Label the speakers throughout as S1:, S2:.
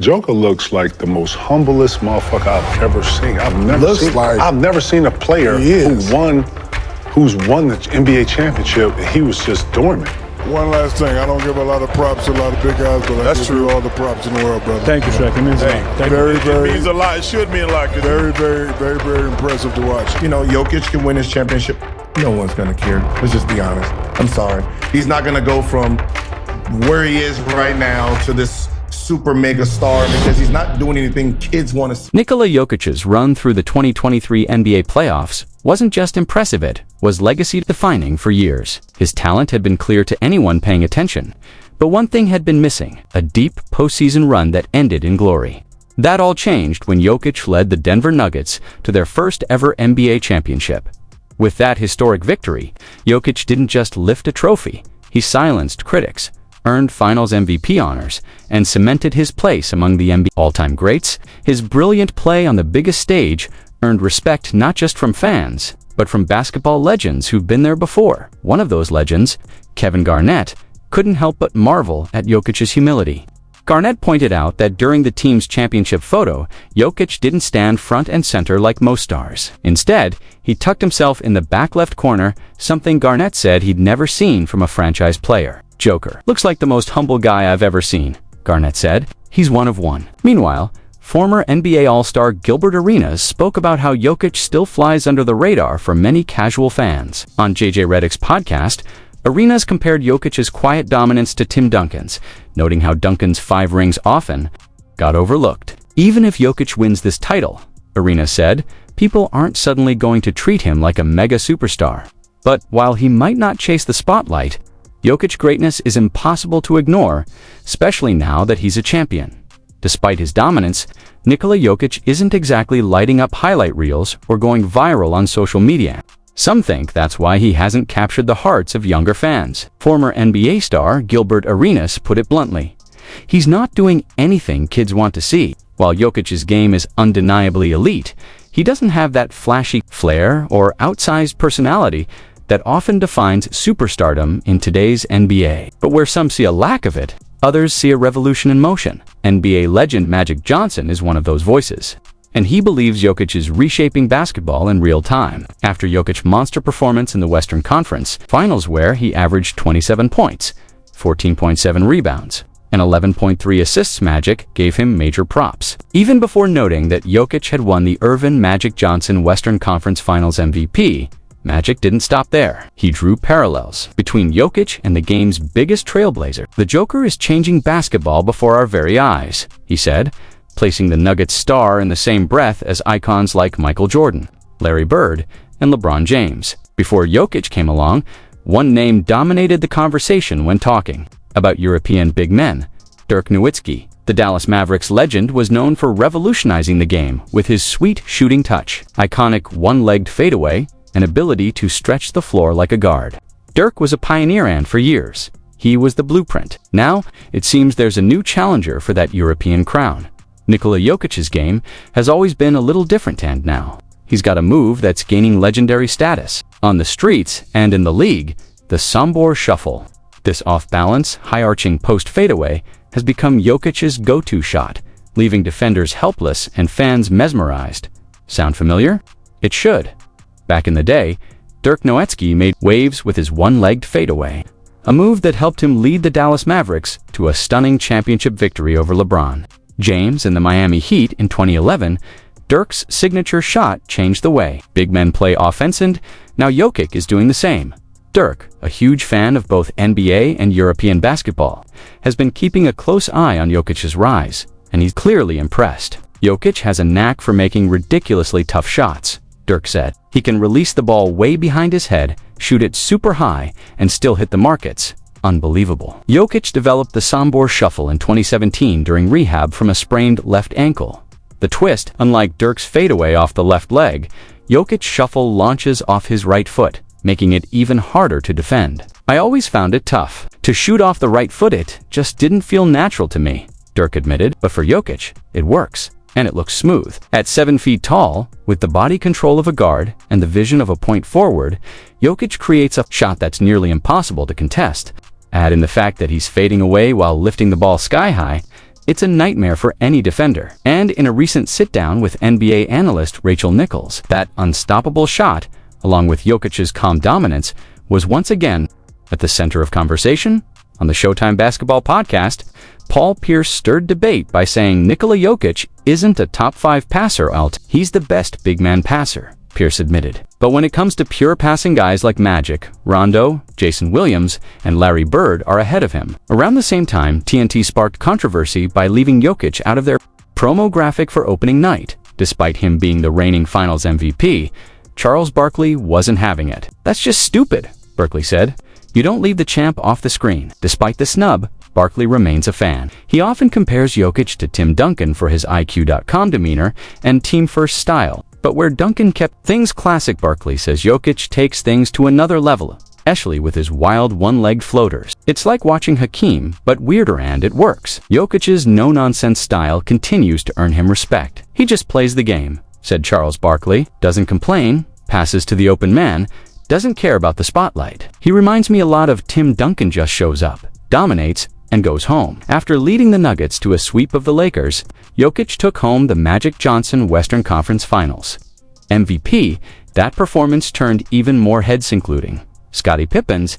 S1: Joker looks like the most humblest motherfucker I've ever seen. I've never seen a player who's won the NBA championship and he was just dormant.
S2: One last thing, I don't give a lot of props to a lot of big guys, but I give you all the props in the world, brother.
S3: Thank you, Shaq. It means a lot.
S2: It means a lot. It should mean a lot. Very impressive to watch.
S4: You know, Jokic can win his championship. No one's going to care. Let's just be honest. I'm sorry. He's not going to go from where he is right now to this super mega star because he's not doing anything kids want to see.
S5: Nikola Jokic's run through the 2023 NBA playoffs wasn't just impressive, it was legacy-defining for years. His talent had been clear to anyone paying attention, but one thing had been missing, a deep postseason run that ended in glory. That all changed when Jokic led the Denver Nuggets to their first ever NBA championship. With that historic victory, Jokic didn't just lift a trophy, he silenced critics, earned Finals MVP honors, and cemented his place among the NBA all-time greats. His brilliant play on the biggest stage earned respect not just from fans, but from basketball legends who've been there before. One of those legends, Kevin Garnett, couldn't help but marvel at Jokic's humility. Garnett pointed out that during the team's championship photo, Jokic didn't stand front and center like most stars. Instead, he tucked himself in the back left corner, something Garnett said he'd never seen from a franchise player. Joker looks like the most humble guy I've ever seen, Garnett said. He's one of one. Meanwhile, former NBA All-Star Gilbert Arenas spoke about how Jokic still flies under the radar for many casual fans. On JJ Redick's podcast, Arenas compared Jokic's quiet dominance to Tim Duncan's, noting how Duncan's 5 rings often got overlooked. Even if Jokic wins this title, Arenas said, people aren't suddenly going to treat him like a mega superstar. But while he might not chase the spotlight, Jokic's greatness is impossible to ignore, especially now that he's a champion. Despite his dominance, Nikola Jokic isn't exactly lighting up highlight reels or going viral on social media. Some think that's why he hasn't captured the hearts of younger fans. Former NBA star Gilbert Arenas put it bluntly. He's not doing anything kids want to see. While Jokic's game is undeniably elite, he doesn't have that flashy flair or outsized personality that often defines superstardom in today's NBA. But where some see a lack of it, others see a revolution in motion. NBA legend Magic Johnson is one of those voices, and he believes Jokic is reshaping basketball in real time. After Jokic's monster performance in the Western Conference Finals, where he averaged 27 points, 14.7 rebounds, and 11.3 assists, Magic gave him major props. Even before noting that Jokic had won the Irvin Magic Johnson Western Conference Finals MVP, Magic didn't stop there. He drew parallels between Jokic and the game's biggest trailblazer. The Joker is changing basketball before our very eyes, he said, placing the Nuggets star in the same breath as icons like Michael Jordan, Larry Bird, and LeBron James. Before Jokic came along, one name dominated the conversation when talking about European big men, Dirk Nowitzki. The Dallas Mavericks legend was known for revolutionizing the game with his sweet shooting touch, iconic one-legged fadeaway, and ability to stretch the floor like a guard. Dirk was a pioneer, and for years, he was the blueprint. Now, it seems there's a new challenger for that European crown. Nikola Jokic's game has always been a little different, and now he's got a move that's gaining legendary status. On the streets and in the league, the Sombor Shuffle. This off-balance, high-arching post fadeaway has become Jokic's go-to shot, leaving defenders helpless and fans mesmerized. Sound familiar? It should. Back in the day, Dirk Nowitzki made waves with his one-legged fadeaway, a move that helped him lead the Dallas Mavericks to a stunning championship victory over LeBron James and the Miami Heat in 2011. Dirk's signature shot changed the way big men play offense, and now Jokic is doing the same. Dirk, a huge fan of both NBA and European basketball, has been keeping a close eye on Jokic's rise, and he's clearly impressed. Jokic has a knack for making ridiculously tough shots, Dirk said. He can release the ball way behind his head, shoot it super high, and still hit the markets. Unbelievable. Jokic developed the Sombor Shuffle in 2017 during rehab from a sprained left ankle. The twist, unlike Dirk's fadeaway off the left leg, Jokic's shuffle launches off his right foot, making it even harder to defend. I always found it tough. To shoot off the right foot, it just didn't feel natural to me, Dirk admitted. But for Jokic, it works. And it looks smooth. At 7 feet tall, with the body control of a guard and the vision of a point forward, Jokic creates a shot that's nearly impossible to contest. Add in the fact that he's fading away while lifting the ball sky high, It's a nightmare for any defender. And in a recent sit-down with NBA analyst Rachel Nichols, that unstoppable shot, along with Jokic's calm dominance, was once again at the center of conversation. On the Showtime Basketball podcast, Paul Pierce stirred debate by saying Nikola Jokic isn't a top 5 passer alt. He's the best big man passer, Pierce admitted. But when it comes to pure passing, guys like Magic, Rondo, Jason Williams, and Larry Bird are ahead of him. Around the same time, TNT sparked controversy by leaving Jokic out of their promo graphic for opening night. Despite him being the reigning Finals MVP, Charles Barkley wasn't having it. "That's just stupid," Barkley said. "You don't leave the champ off the screen." Despite the snub, Barkley remains a fan. He often compares Jokic to Tim Duncan for his IQ.com demeanor and team-first style. But where Duncan kept things classic, Barkley says Jokic takes things to another level, especially with his wild one-legged floaters. "It's like watching Hakeem, but weirder, and it works." Jokic's no-nonsense style continues to earn him respect. "He just plays the game," said Charles Barkley. "Doesn't complain, passes to the open man, doesn't care about the spotlight. He reminds me a lot of Tim Duncan. Just shows up, dominates, and goes home." After leading the Nuggets to a sweep of the Lakers, Jokic took home the Magic Johnson Western Conference Finals MVP. That performance turned even more heads, including Scottie Pippen's.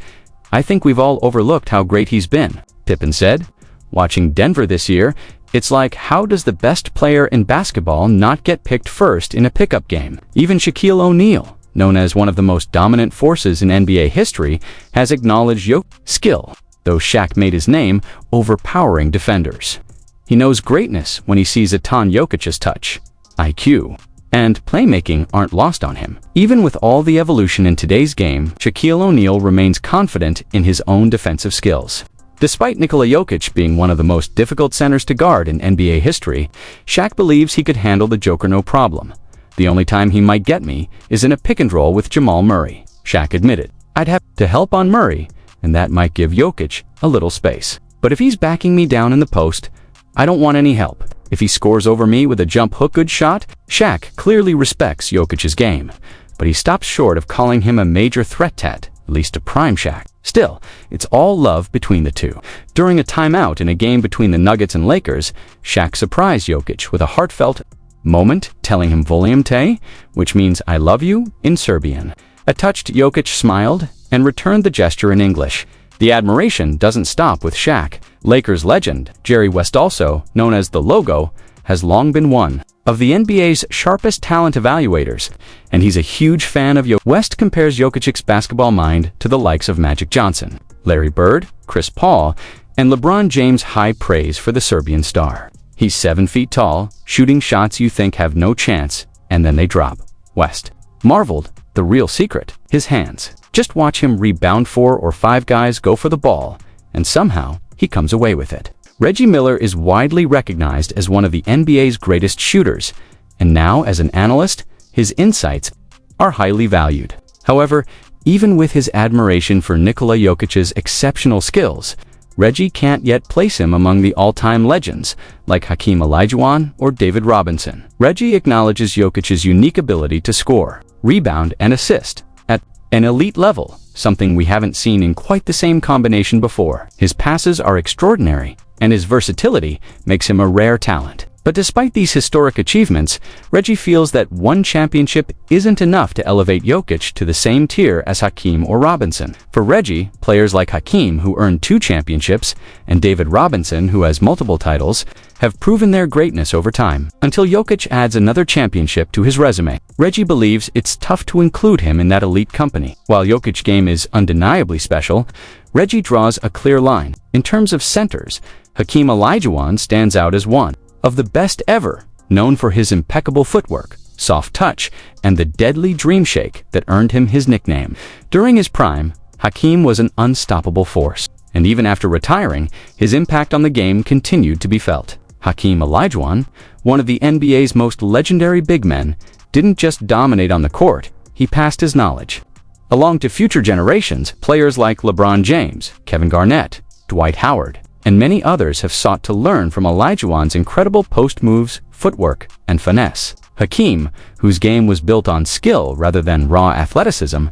S5: "I think we've all overlooked how great he's been," Pippen said. "Watching Denver this year, it's like, how does the best player in basketball not get picked first in a pickup game?" Even Shaquille O'Neal, known as one of the most dominant forces in NBA history, has acknowledged Jokic's skill, though Shaq made his name overpowering defenders. He knows greatness when he sees a ton. Jokic's touch, IQ, and playmaking aren't lost on him. Even with all the evolution in today's game, Shaquille O'Neal remains confident in his own defensive skills. Despite Nikola Jokic being one of the most difficult centers to guard in NBA history, Shaq believes he could handle the Joker no problem. "The only time he might get me is in a pick-and-roll with Jamal Murray," Shaq admitted. "I'd have to help on Murray, and that might give Jokic a little space. But if he's backing me down in the post, I don't want any help. If he scores over me with a jump hook good shot." Shaq clearly respects Jokic's game, but he stops short of calling him a major threat, at least to prime Shaq. Still, it's all love between the two. During a timeout in a game between the Nuggets and Lakers, Shaq surprised Jokic with a heartfelt moment, telling him "Volim te," which means "I love you" in Serbian. A touched Jokic smiled and returned the gesture in English. The admiration doesn't stop with Shaq. Lakers legend Jerry West, also known as the Logo, has long been one of the NBA's sharpest talent evaluators, and he's a huge fan of Jokic. West compares Jokic's basketball mind to the likes of Magic Johnson, Larry Bird, Chris Paul, and LeBron James. High praise for the Serbian star. "He's 7 feet tall, shooting shots you think have no chance, and then they drop." West marveled. "The real secret? His hands. Just watch him rebound 4 or 5 guys go for the ball, and somehow he comes away with it." Reggie Miller is widely recognized as one of the NBA's greatest shooters, and now as an analyst, his insights are highly valued. However, even with his admiration for Nikola Jokic's exceptional skills, Reggie can't yet place him among the all-time legends like Hakeem Olajuwon or David Robinson. Reggie acknowledges Jokic's unique ability to score, rebound, and assist at an elite level, something we haven't seen in quite the same combination before. His passes are extraordinary, and his versatility makes him a rare talent. But despite these historic achievements, Reggie feels that one championship isn't enough to elevate Jokic to the same tier as Hakeem or Robinson. For Reggie, players like Hakeem, who earned 2 championships, and David Robinson, who has multiple titles, have proven their greatness over time. Until Jokic adds another championship to his resume, Reggie believes it's tough to include him in that elite company. While Jokic's game is undeniably special, Reggie draws a clear line. In terms of centers, Hakeem Olajuwon stands out as one of the best ever, known for his impeccable footwork, soft touch, and the deadly dream shake that earned him his nickname. During his prime, Hakeem was an unstoppable force, and even after retiring, his impact on the game continued to be felt. Hakeem Olajuwon, one of the NBA's most legendary big men, didn't just dominate on the court, he passed his knowledge along to future generations. Players like LeBron James, Kevin Garnett, Dwight Howard, and many others have sought to learn from Olajuwon's incredible post moves, footwork, and finesse. Hakeem, whose game was built on skill rather than raw athleticism,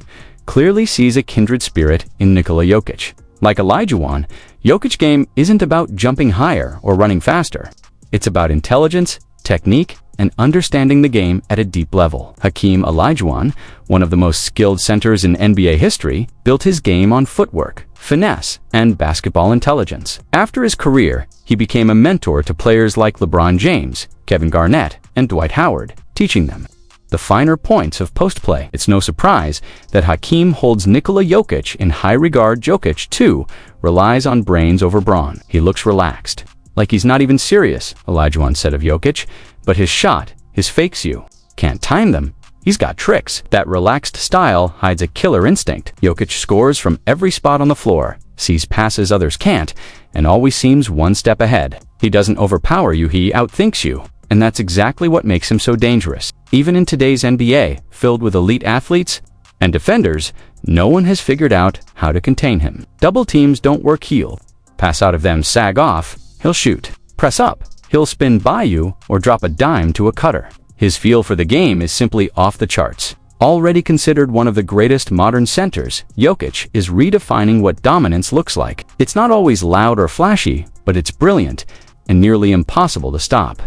S5: clearly sees a kindred spirit in Nikola Jokic. Like Olajuwon, Jokic's game isn't about jumping higher or running faster. It's about intelligence, technique, and understanding the game at a deep level. Hakeem Olajuwon, one of the most skilled centers in NBA history, built his game on footwork, finesse, and basketball intelligence. After his career, he became a mentor to players like LeBron James, Kevin Garnett, and Dwight Howard, teaching them the finer points of post-play. It's no surprise that Hakeem holds Nikola Jokic in high regard. Jokic, too, relies on brains over brawn. He looks relaxed, like he's not even serious, Olajuwon said of Jokic, but his shot, his fakes you can't time them. He's got tricks. That relaxed style hides a killer instinct. Jokic scores from every spot on the floor, sees passes others can't, and always seems one step ahead. He doesn't overpower you, he outthinks you. And that's exactly what makes him so dangerous. Even in today's NBA, filled with elite athletes and defenders, no one has figured out how to contain him. Double teams don't work heel. Pass out of them, sag off, he'll shoot. Press up, he'll spin by you or drop a dime to a cutter. His feel for the game is simply off the charts. Already considered one of the greatest modern centers, Jokic is redefining what dominance looks like. It's not always loud or flashy, but it's brilliant and nearly impossible to stop.